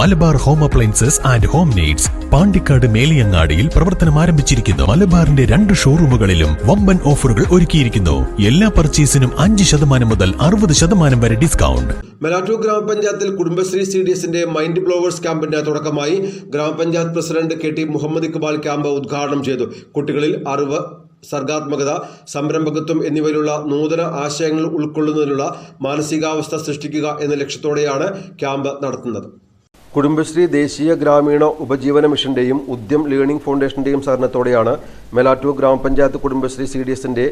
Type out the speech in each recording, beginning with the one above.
Malabar home appliances and home needs Pandikkad മേലിയങ്ങാടിയിൽ പ്രവർത്തനം ആരംഭിച്ചിരിക്കുന്നു. മലബാറിന്റെ 2 ഷോറൂമുകളിലും വമ്പൻ ഓഫറുകൾ ഒരുക്കിയിരിക്കുന്നു. എല്ലാ പർച്ചേസിനും 5% മുതൽ 60% വരെ ഡിസ്കൗണ്ട്. മെലാറ്റൂർ ഗ്രാമപഞ്ചായത്തിൽ കുടുംബശ്രീ CDSന്റെ മൈൻഡ് ബ്ലോവേഴ്സ് ക്യാമ്പിന് തുടക്കമായി. ഗ്രാമപഞ്ചായത്ത് president KT Muhammad Iqbal camp ഉദ്ഘാടനം ചെയ്തു. കുട്ടികളിൽ അറിവ്, സർഗാത്മകത, സംരംഭകത്വം എന്നിവയിലുള്ള നൂതന ആശയങ്ങൾ ഉൾക്കൊള്ളുന്നതിനുള്ള മാനസികാവസ്ഥ സൃഷ്ടിക്കുക എന്ന ലക്ഷ്യത്തോടെയാണ് ക്യാമ്പ് നടത്തുന്നത്. കുടുംബശ്രീ ദേശീയ ഗ്രാമീണ ഉപജീവന മിഷന്റെയും ഉദ്യം ലേണിംഗ് ഫൗണ്ടേഷന്റെയും സഹകരണത്തോടെയാണ് മെലാറ്റൂർ ഗ്രാമപഞ്ചായത്ത് കുടുംബശ്രീ CDSന്റെ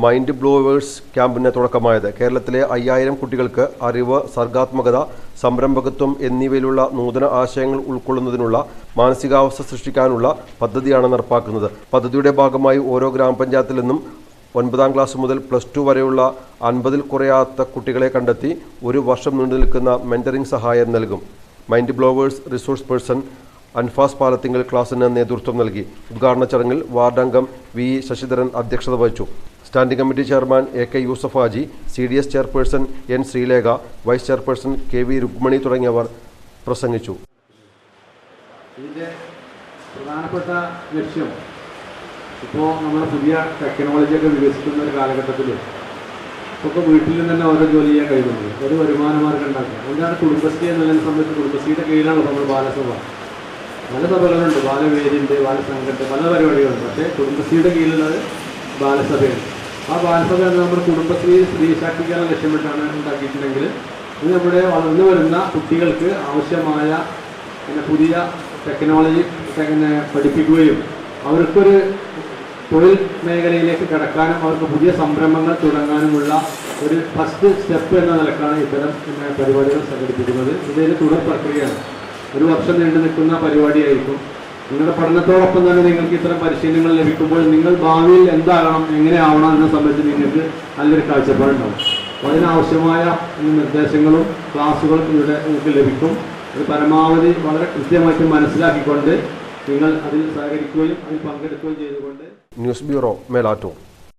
മൈൻഡ് ബ്ലോവേഴ്സ് ക്യാമ്പിന് തുടക്കമായത്. കേരളത്തിലെ 5000 കുട്ടികൾക്ക് അറിവ്, സർഗാത്മകത, സംരംഭകത്വം എന്നിവയിലുള്ള നൂതന ആശയങ്ങൾ ഉൾക്കൊള്ളുന്നതിനുള്ള മാനസികാവസ്ഥ സൃഷ്ടിക്കാനുള്ള പദ്ധതിയാണ് നടപ്പാക്കുന്നത്. പദ്ധതിയുടെ ഭാഗമായി ഓരോ ഗ്രാമപഞ്ചായത്തിൽ നിന്നും 9ാം ക്ലാസ് മുതൽ +2 വരെയുള്ള 50ൽ കുറയാത്ത കുട്ടികളെ കണ്ടെത്തി 1 വർഷം നീണ്ടു നിൽക്കുന്ന മെന്ററിംഗ് സഹായം നൽകും. Mind blowers resource person Anfas Palathingal ക്ലാസിന് നേതൃത്വം നൽകി. ഉദ്ഘാടന ചടങ്ങിൽ വാർഡ് അംഗം VE ശശിധരൻ അധ്യക്ഷത വഹിച്ചു. Standing committee chairman AK Yusuf Haji, CDS chairperson N Sreelekha, vice chairperson KV Rukmani തുടങ്ങിയവർ പ്രസംഗിച്ചു. ഇതിൻ്റെ പ്രധാനപ്പെട്ട ലക്ഷ്യം ഇപ്പോൾ നമ്മുടെ പുതിയ ടെക്നോളജിയൊക്കെ വികസിക്കുന്ന ഒരു കാലഘട്ടത്തിൽ ഇപ്പോൾ വീട്ടിൽ നിന്ന് തന്നെ ഓരോ ജോലി ചെയ്യാൻ കഴിയുന്നുണ്ട്, ഒരു വരുമാന മാർഗം ഉണ്ടാക്കുക. അതുകൊണ്ടാണ് കുടുംബശ്രീ എന്നുള്ളതിനെ സംബന്ധിച്ച് കുടുംബശ്രീയുടെ കീഴിലാണ് നമ്മൾ ബാലസഭ. പല സഭകളുണ്ട്, ബാലവേദിയുണ്ട്, ബാലസംഘമുണ്ട്, പല പരിപാടികളുണ്ട്. പക്ഷേ കുടുംബശ്രീയുടെ കീഴിലുള്ളത് ബാലസഭയാണ്. ആ ബാലസഭ എന്ന് നമ്മുടെ കുടുംബശ്രീ സ്ത്രീ ശാക്തീകരണം ലക്ഷ്യമിട്ടാണ് ഉണ്ടാക്കിയിട്ടുണ്ടെങ്കിൽ ഇത് നമ്മുടെ വളർന്നു വരുന്ന കുട്ടികൾക്ക് ആവശ്യമായ പുതിയ ടെക്നോളജി പഠിപ്പിക്കുകയും അവർക്കൊരു തൊഴിൽ മേഖലയിലേക്ക് കടക്കാനും അവർക്ക് പുതിയ സംരംഭങ്ങൾ തുടങ്ങാനുമുള്ള ഒരു ഫസ്റ്റ് സ്റ്റെപ്പ് എന്ന നിലക്കാണ് ഇത്തരം പരിപാടികൾ സംഘടിപ്പിക്കുന്നത്. ഇതൊരു തുടർ പ്രക്രിയയാണ്, 1 വർഷം നീണ്ടു നിൽക്കുന്ന പരിപാടിയായിരിക്കും. നിങ്ങളുടെ പഠനത്തോടൊപ്പം തന്നെ നിങ്ങൾക്ക് ഇത്തരം പരിശീലനങ്ങൾ ലഭിക്കുമ്പോൾ നിങ്ങൾ ഭാവിയിൽ എന്താകണം, എങ്ങനെ ആവണം എന്ന സംബന്ധിച്ച് നിങ്ങൾക്ക് നല്ലൊരു കാഴ്ചപ്പാടുണ്ടാവും. അപ്പോൾ അതിനാവശ്യമായ നിർദ്ദേശങ്ങളും ക്ലാസ്സുകളും ഇവിടെ നിങ്ങൾക്ക് ലഭിക്കും. അത് പരമാവധി വളരെ കൃത്യമായിട്ട് മനസ്സിലാക്കിക്കൊണ്ട് നിങ്ങൾ അതിൽ സഹകരിക്കുകയും അതിൽ പങ്കെടുക്കുകയും ചെയ്തുകൊണ്ട്. News bureau, Melattur.